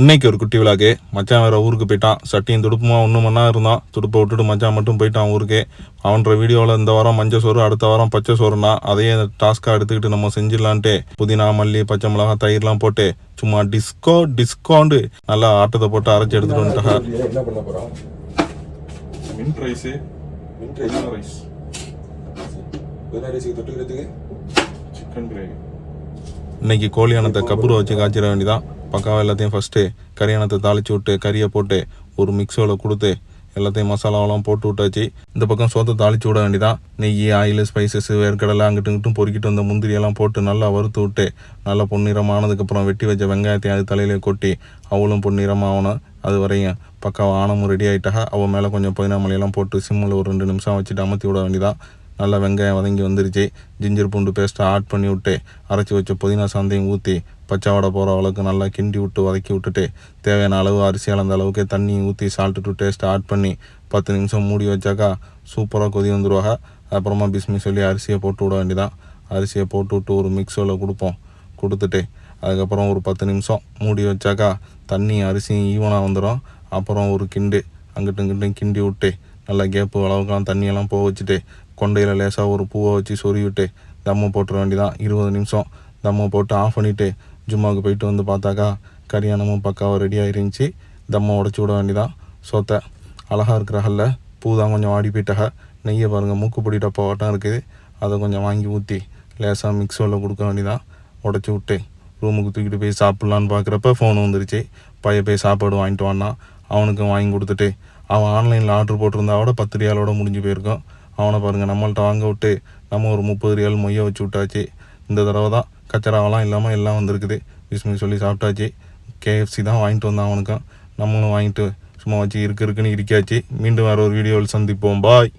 இன்னைக்கு ஒரு குட்டி விழாக்கு மச்சான் வேற ஊருக்கு போயிட்டான். சட்டியும் துடுப்புமா 1 மணி நேரம் இருந்தான். துடுப்பை விட்டுட்டு மச்சான் மட்டும் போயிட்டான் ஊருக்கு. அவன்ற வீடியோவில் இந்த வாரம் மஞ்சள் சோறு, அடுத்த வாரம் பச்சை சோறுனா அதையே டாஸ்க்காக எடுத்துக்கிட்டு நம்ம செஞ்சிடலான்ட்டு புதினா, மல்லி, பச்சை மிளகா, தயிர்லாம் போட்டு சும்மா டிஸ்கவுண்ட் நல்லா ஆட்டத்தை போட்டு அரைச்சி எடுத்துட்டு வந்துட்டாங்க. என்ன பண்ண போறோம்? மின்ட் ரைஸ் தொட்டுக்கிறதுக்கு சிக்கன் கிரேவி. இன்னைக்கு கோழியானத்தை கப்புரை வச்சு காய்ச்சிட வேண்டியதான். பக்காவாக எல்லாத்தையும் ஃபஸ்ட்டு கறியானத்தை தாளித்து விட்டு கறியை போட்டு ஒரு மிக்ஸோவில் கொடுத்து எல்லாத்தையும் மசாலாவெல்லாம் போட்டு விட்டாச்சு. இந்த பக்கம் சோத்தை தாளித்து விட வேண்டியதான். நெய், ஆயில், ஸ்பைசஸ், வேர்க்கடலை அங்கிட்டும் இங்கிட்டும் பொறுக்கிட்டு வந்த முந்திரியெல்லாம் போட்டு நல்லா வறுத்து விட்டு நல்லா பொன்னிறமானதுக்கப்புறம் வெட்டி வச்ச வெங்காயத்தையும் அது தலையிலே கொட்டி அவளும் பொன்னிறமாகணும். அது வரையும் பக்காவாக ஆனமும் ரெடி ஆகிட்டாக. அவள் மேலே கொஞ்சம் புதினா மல்லியெல்லாம் போட்டு சிம்மில் ஒரு 2 நிமிஷம் வச்சுட்டு அமர்த்தி விட வேண்டியதான். நல்லா வெங்காயம் வதங்கி வந்துருச்சு. ஜிஞ்சர் பூண்டு பேஸ்ட்டை ஆட் பண்ணி விட்டு அரைச்சி வச்ச புதினா சாந்தையும் ஊற்றி பச்சை வடை போகிற அளவுக்கு நல்லா கிண்டி விட்டு வதக்கி விட்டுட்டு தேவையான அளவு அரிசி அளந்த அளவுக்கு தண்ணி ஊற்றி சால்ட்டு டு டேஸ்ட்டை ஆட் பண்ணி 10 நிமிஷம் மூடி வச்சாக்கா சூப்பராக கொதி வந்துடுவாங்க. அப்புறமா பிஸ்மி சொல்லி அரிசியை போட்டு விட வேண்டியதான். அரிசியை போட்டு விட்டு ஒரு மிக்ஸில் கொடுத்துட்டு அதுக்கப்புறம் ஒரு 10 நிமிஷம் மூடி வச்சாக்கா தண்ணி அரிசியும் ஈவனாக வந்துடும். அப்புறம் ஒரு அங்கிட்டும் இங்கிட்டும் கிண்டி விட்டு நல்லா கேப்பு அளவுக்கெல்லாம் தண்ணியெல்லாம் போக வச்சுட்டு கொண்டையில் லேசாக ஒரு பூவை வச்சு சொறி விட்டு தம்மை போட்டுற வேண்டியதான். 20 நிமிஷம் தம்மை போட்டு ஆஃப் பண்ணிவிட்டு ஜும்மாவுக்கு போயிட்டு வந்து பார்த்தாக்கா கறியானமும் பக்காவாக ரெடியாக இருந்துச்சு. தம்மை உடச்சி விட வேண்டியதான். சோத்தை அழகாக இருக்கிற ஹல்ல பூ தான் கொஞ்சம் வாடி போயிட்டாக. நெய்யை பாருங்கள் மூக்குப்பொடி டப்பா வட்டம் இருக்குது. அதை கொஞ்சம் வாங்கி ஊற்றி லேசாக மிக்ஸில் கொடுக்க வேண்டியதான். உடச்சி விட்டு ரூமுக்கு தூக்கிட்டு போய் சாப்பிட்லான்னு பார்க்குறப்ப ஃபோன் வந்துருச்சு. பையன் போய் சாப்பாடு வாங்கிட்டு வான்னா அவனுக்கும் வாங்கி கொடுத்துட்டு அவன் ஆன்லைனில் ஆர்டர் போட்டிருந்தாவோட 10 ரியாலோட முடிஞ்சு போயிருக்கோம். அவனை பாருங்கள் நம்மள்ட்ட வாங்க விட்டு நம்ம ஒரு 30 ரியால் மொய்யை வச்சு விட்டாச்சு. இந்த தடவை தான் கச்சராவெல்லாம் இல்லாமல் எல்லாம் வந்திருக்குது. பிஸ்மி சொல்லி சாப்பிட்டாச்சு. KFC தான் வாங்கிட்டு வந்தான் அவனுக்கும். நம்மளும் வாங்கிட்டு சும்மா வச்சு இருக்குன்னு இருக்காச்சு. மீண்டும் வேறு ஒரு வீடியோவில் சந்திப்போம். பாய்.